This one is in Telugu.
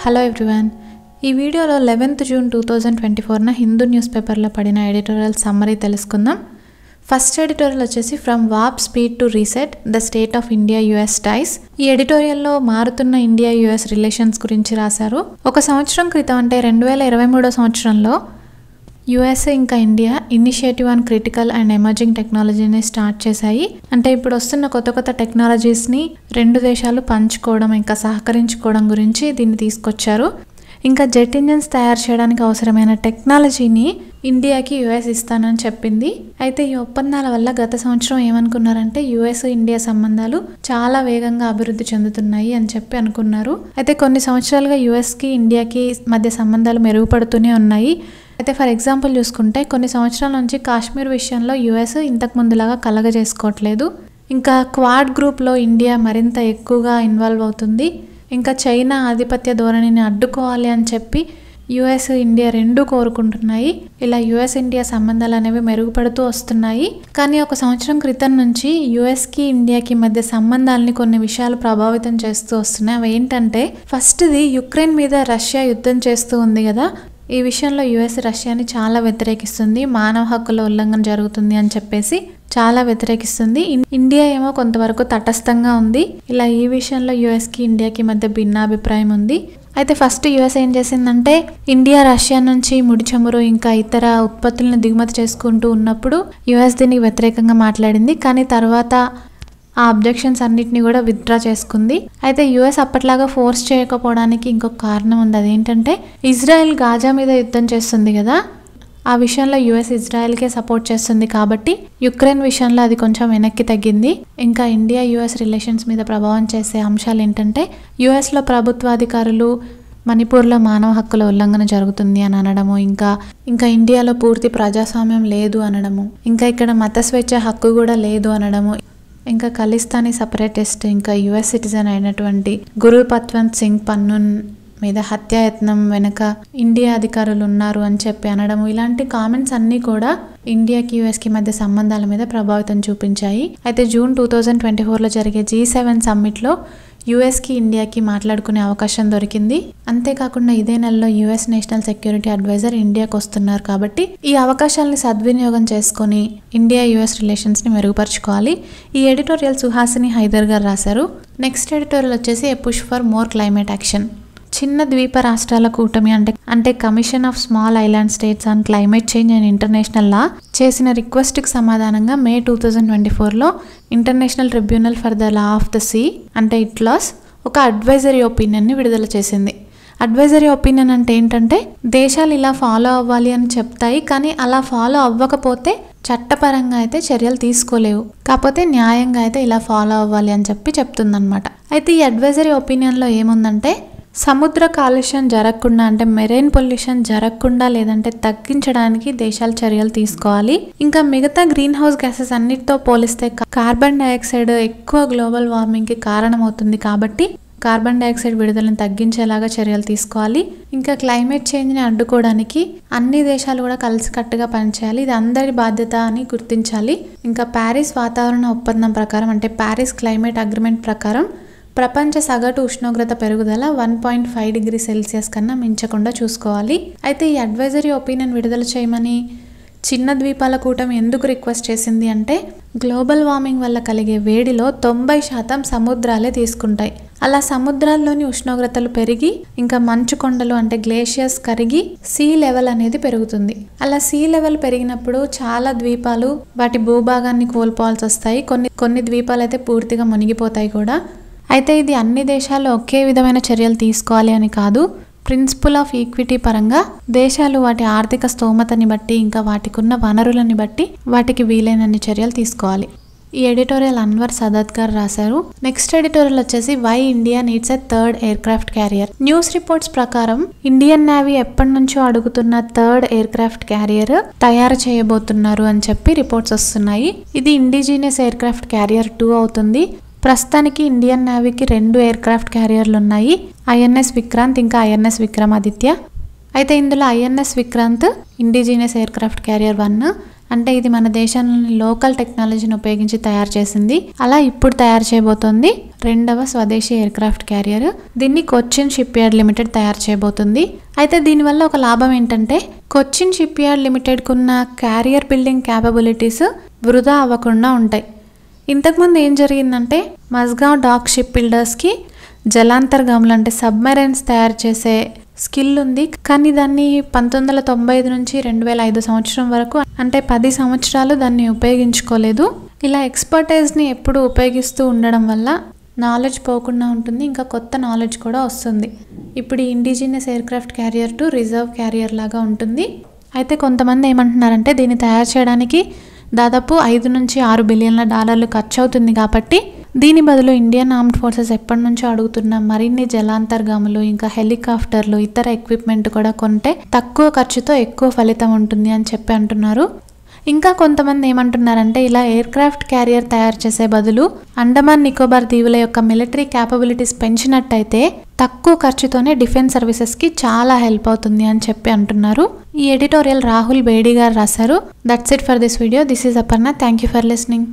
హలో ఎవ్రీవన్, ఈ వీడియోలో 11th జూన్ 2024న హిందూ న్యూస్ పేపర్లో పడిన ఎడిటోరియల్ సమ్మరీ తెలుసుకుందాం. ఫస్ట్ ఎడిటోరియల్ వచ్చేసి from warp speed to reset the state of India US ties. ఈ ఎడిటోరియల్లో మారుతున్న ఇండియా యుఎస్ రిలేషన్స్ గురించి రాశారు. ఒక సంవత్సరం క్రితం అంటే 2023 సంవత్సరంలో యుఎస్ఏ ఇంకా India initiative on critical and emerging టెక్నాలజీని స్టార్ట్ చేశాయి. అంటే ఇప్పుడు వస్తున్న కొత్త టెక్నాలజీస్ని రెండు దేశాలు పంచుకోవడం ఇంకా సహకరించుకోవడం గురించి దీన్ని తీసుకొచ్చారు. ఇంకా జెట్ ఇంజన్స్ తయారు చేయడానికి అవసరమైన టెక్నాలజీని ఇండియాకి యుఎస్ ఇస్తానని చెప్పింది. అయితే ఈ ఒప్పందాల వల్ల గత సంవత్సరం ఏమనుకున్నారంటే యుఎస్ ఇండియా సంబంధాలు చాలా వేగంగా అభివృద్ధి చెందుతున్నాయి అని చెప్పి అనుకున్నారు. అయితే కొన్ని సంవత్సరాలుగా యుఎస్కి ఇండియాకి మధ్య సంబంధాలు మెరుగుపడుతూనే ఉన్నాయి. అయితే ఫర్ ఎగ్జాంపుల్ చూసుకుంటే కొన్ని సంవత్సరాల నుంచి కాశ్మీర్ విషయంలో యుఎస్ ఇంతకు ముందులాగా కలగజేసుకోవట్లేదు. ఇంకా క్వాడ్ గ్రూప్లో ఇండియా మరింత ఎక్కువగా ఇన్వాల్వ్ అవుతుంది. ఇంకా చైనా ఆధిపత్య ధోరణిని అడ్డుకోవాలి అని చెప్పి యుఎస్ ఇండియా రెండూ కోరుకుంటున్నాయి. ఇలా యుఎస్ ఇండియా సంబంధాలు అనేవి మెరుగుపడుతూ వస్తున్నాయి. కానీ ఒక సంవత్సరం క్రితం నుంచి యుఎస్కి ఇండియాకి మధ్య సంబంధాలని కొన్ని విషయాలు ప్రభావితం చేస్తూ వస్తున్నాయి. అవి ఏంటంటే ఫస్ట్ది యుక్రెయిన్ మీద రష్యా యుద్ధం చేస్తూ ఉంది కదా. ఈ విషయంలో యుఎస్ రష్యాని చాలా వ్యతిరేకిస్తుంది. మానవ హక్కుల ఉల్లంఘన జరుగుతుంది అని చెప్పేసి చాలా వ్యతిరేకిస్తుంది. ఇండియా ఏమో కొంతవరకు తటస్థంగా ఉంది. ఇలా ఈ విషయంలో యుఎస్కి ఇండియాకి మధ్య భిన్నాభిప్రాయం ఉంది. అయితే ఫస్ట్ యుఎస్ ఏం చేసిందంటే ఇండియా రష్యా నుంచి ముడి చమురు ఇంకా ఇతర ఉత్పత్తులను దిగుమతి చేసుకుంటూ ఉన్నప్పుడు యుఎస్ దీనికి వ్యతిరేకంగా మాట్లాడింది. కానీ తర్వాత ఆ అబ్జెక్షన్స్ అన్నిటిని కూడా విత్డ్రా చేసుకుంది. అయితే యుఎస్ అప్పట్లాగా ఫోర్స్ చేయకపోవడానికి ఇంకొక కారణం ఉంది. అదేంటంటే ఇజ్రాయెల్ గాజా మీద యుద్ధం చేస్తుంది కదా, ఆ విషయంలో యుఎస్ ఇజ్రాయెల్కే సపోర్ట్ చేస్తుంది కాబట్టి యుక్రెయిన్ విషయంలో అది కొంచెం వెనక్కి తగ్గింది. ఇంకా ఇండియా యుఎస్ రిలేషన్స్ మీద ప్రభావం చేసే అంశాలు ఏంటంటే యుఎస్లో ప్రభుత్వాధికారులు మణిపూర్లో మానవ హక్కుల ఉల్లంఘన జరుగుతుంది అని అనడము, ఇంకా ఇండియాలో పూర్తి ప్రజాస్వామ్యం లేదు అనడము, ఇంకా ఇక్కడ మత స్వేచ్ఛ హక్కు కూడా లేదు అనడము, ఇంకా ఖలిస్తానీ సపరేటిస్ట్ ఇంకా యుఎస్ సిటిజన్ అయినటువంటి గురుపత్వంత్ సింగ్ పన్నూన్ మీద హత్యాయత్నం వెనుక ఇండియా అధికారులు ఉన్నారు అని చెప్పి అనడము, ఇలాంటి కామెంట్స్ అన్నీ కూడా ఇండియాకి యుఎస్కి మధ్య సంబంధాల మీద ప్రభావితం చూపించాయి. అయితే జూన్ 2024లో జరిగే G7 సమ్మిట్లో యుఎస్కి ఇండియాకి మాట్లాడుకునే అవకాశం దొరికింది. అంతేకాకుండా ఇదే నెలలో యుఎస్ నేషనల్ సెక్యూరిటీ అడ్వైజర్ ఇండియాకి వస్తున్నారు కాబట్టి ఈ అవకాశాలని సద్వినియోగం చేసుకొని ఇండియా యుఎస్ రిలేషన్స్ని మెరుగుపరుచుకోవాలి. ఈ ఎడిటోరియల్ సుహాసిని హైదర్ గారు రాశారు. నెక్స్ట్ ఎడిటోరియల్ వచ్చేసి a push for more climate action. చిన్న ద్వీప రాష్ట్రాల కూటమి అంటే commission of small island states on climate change and international law చేసిన రిక్వెస్ట్కి సమాధానంగా మే 2024లో international tribunal for the law of the sea అంటే ఇట్లాస్ ఒక అడ్వైజరీ ఒపీనియన్ని విడుదల చేసింది. అడ్వైజరీ ఒపీనియన్ అంటే ఏంటంటే దేశాలు ఇలా ఫాలో అవ్వాలి అని చెప్తాయి, కానీ అలా ఫాలో అవ్వకపోతే చట్టపరంగా అయితే చర్యలు తీసుకోలేవు, కాకపోతే న్యాయంగా అయితే ఇలా ఫాలో అవ్వాలి అని చెప్పి చెప్తుందన్నమాట. అయితే ఈ అడ్వైజరీ ఒపీనియన్లో ఏముందంటే సముద్ర కాలుష్యం జరగకుండా అంటే మెరైన్ పొల్యూషన్ జరగకుండా లేదంటే తగ్గించడానికి దేశాలు చర్యలు తీసుకోవాలి. ఇంకా మిగతా గ్రీన్ హౌస్ గ్యాసెస్ అన్నిటితో పోలిస్తే కార్బన్ డైఆక్సైడ్ ఎక్కువ గ్లోబల్ వార్మింగ్కి కారణమవుతుంది కాబట్టి కార్బన్ డైఆక్సైడ్ విడుదలను తగ్గించేలాగా చర్యలు తీసుకోవాలి. ఇంకా క్లైమేట్ చేంజ్ని అడ్డుకోవడానికి అన్ని దేశాలు కూడా కలిసికట్టుగా పనిచేయాలి. ఇది అందరి బాధ్యత అని గుర్తించాలి. ఇంకా ప్యారిస్ వాతావరణ ఒప్పందం ప్రకారం అంటే ప్యారిస్ క్లైమేట్ అగ్రిమెంట్ ప్రకారం ప్రపంచ సగటు ఉష్ణోగ్రత పెరుగుదల 1.5 డిగ్రీ సెల్సియస్ కన్నా మించకుండా చూసుకోవాలి. అయితే ఈ అడ్వైజరీ ఒపీనియన్ విడుదల చేయమని చిన్న ద్వీపాల కూటమి ఎందుకు రిక్వెస్ట్ చేసింది అంటే గ్లోబల్ వార్మింగ్ వల్ల కలిగే వేడిలో 90% సముద్రాలే తీసుకుంటాయి. అలా సముద్రాల్లోని ఉష్ణోగ్రతలు పెరిగి ఇంకా మంచు కొండలు అంటే గ్లేషియర్స్ కరిగి సీ లెవెల్ అనేది పెరుగుతుంది. అలా సీ లెవెల్ పెరిగినప్పుడు చాలా ద్వీపాలు వాటి భూభాగాన్ని కోల్పోవాల్సి వస్తాయి. కొన్ని ద్వీపాలు అయితే పూర్తిగా మునిగిపోతాయి కూడా. అయితే ఇది అన్ని దేశాలు ఒకే విధమైన చర్యలు తీసుకోవాలి అని కాదు. ప్రిన్సిపల్ ఆఫ్ ఈక్విటీ పరంగా దేశాలు వాటి ఆర్థిక స్తోమతని బట్టి ఇంకా వాటికున్న వనరులని బట్టి వాటికి వీలైనన్ని చర్యలు తీసుకోవాలి. ఈ ఎడిటోరియల్ అన్వర్ సదత్ గారు రాశారు. నెక్స్ట్ ఎడిటోరియల్ వచ్చేసి why India needs a third aircraft carrier. News reports ప్రకారం ఇండియన్ నేవీ ఎప్పటి నుంచో అడుగుతున్న థర్డ్ ఎయిర్ క్రాఫ్ట్ క్యారియర్ తయారు చేయబోతున్నారు అని చెప్పి రిపోర్ట్స్ వస్తున్నాయి. ఇది ఇండిజినియస్ ఎయిర్ క్రాఫ్ట్ క్యారియర్ 2 అవుతుంది. ప్రస్తుతానికి ఇండియన్ నేవీకి 2 ఎయిర్ క్రాఫ్ట్ క్యారియర్లు ఉన్నాయి, ఐఎన్ఎస్ విక్రాంత్ ఇంకా ఐఎన్ఎస్ విక్రమాదిత్య. అయితే ఇందులో INS Vikrant indigenous air craft carrier 1, అంటే ఇది మన దేశంలోని లోకల్ టెక్నాలజీని ఉపయోగించి తయారు చేసింది. అలా ఇప్పుడు తయారు చేయబోతోంది రెండవ స్వదేశీ ఎయిర్క్రాఫ్ట్ క్యారియర్. దీన్ని కొచ్చిన్ షిప్ యార్డ్ లిమిటెడ్ తయారు చేయబోతుంది. అయితే దీనివల్ల ఒక లాభం ఏంటంటే కొచ్చిన్ షిప్ యార్డ్ లిమిటెడ్కు ఉన్న క్యారియర్ బిల్డింగ్ క్యాపబిలిటీస్ వృధా అవ్వకుండా ఉంటాయి. ఇంతకుముందు ఏం జరిగిందంటే మస్గావ్ డాక్ షిప్ బిల్డర్స్కి జలాంతర్గాములు అంటే సబ్మెరైన్స్ తయారు చేసే స్కిల్ ఉంది. కానీ దాన్ని 1995 నుంచి 2005 సంవత్సరం వరకు అంటే 10 సంవత్సరాలు దాన్ని ఉపయోగించుకోలేదు. ఇలా ఎక్స్పర్టైజ్ని ఎప్పుడు ఉపయోగిస్తూ ఉండడం వల్ల నాలెడ్జ్ పోకుండా ఉంటుంది, ఇంకా కొత్త నాలెడ్జ్ కూడా వస్తుంది. ఇప్పుడు ఈ indigenous aircraft carrier to reserve carrier లాగా ఉంటుంది. అయితే కొంతమంది ఏమంటున్నారంటే దీన్ని తయారు చేయడానికి దాదాపు 5 నుంచి 6 బిలియన్ల డాలర్లు ఖర్చు అవుతుంది. కాబట్టి దీని బదులు ఇండియన్ ఆర్మ్డ్ ఫోర్సెస్ ఎప్పటి నుంచో అడుగుతున్న మరిన్ని జలాంతర్గాములు, ఇంకా హెలికాప్టర్లు, ఇతర ఎక్విప్మెంట్ కూడా కొంటే తక్కువ ఖర్చుతో ఎక్కువ ఫలితం ఉంటుంది అని చెప్పి అంటున్నారు. ఇంకా కొంతమంది ఏమంటున్నారంటే ఇలా ఎయిర్క్రాఫ్ట్ క్యారియర్ తయారు చేసే బదులు అండమాన్ నికోబార్ దీవుల యొక్క మిలిటరీ క్యాపబిలిటీస్ పెంచినట్టయితే తక్కువ ఖర్చుతోనే డిఫెన్స్ సర్వీసెస్కి చాలా హెల్ప్ అవుతుంది అని చెప్పి అంటున్నారు. ఈ ఎడిటోరియల్ రాహుల్ బేడి గారు రాశారు. That's it for this video. This is Aparna. Thank you for listening.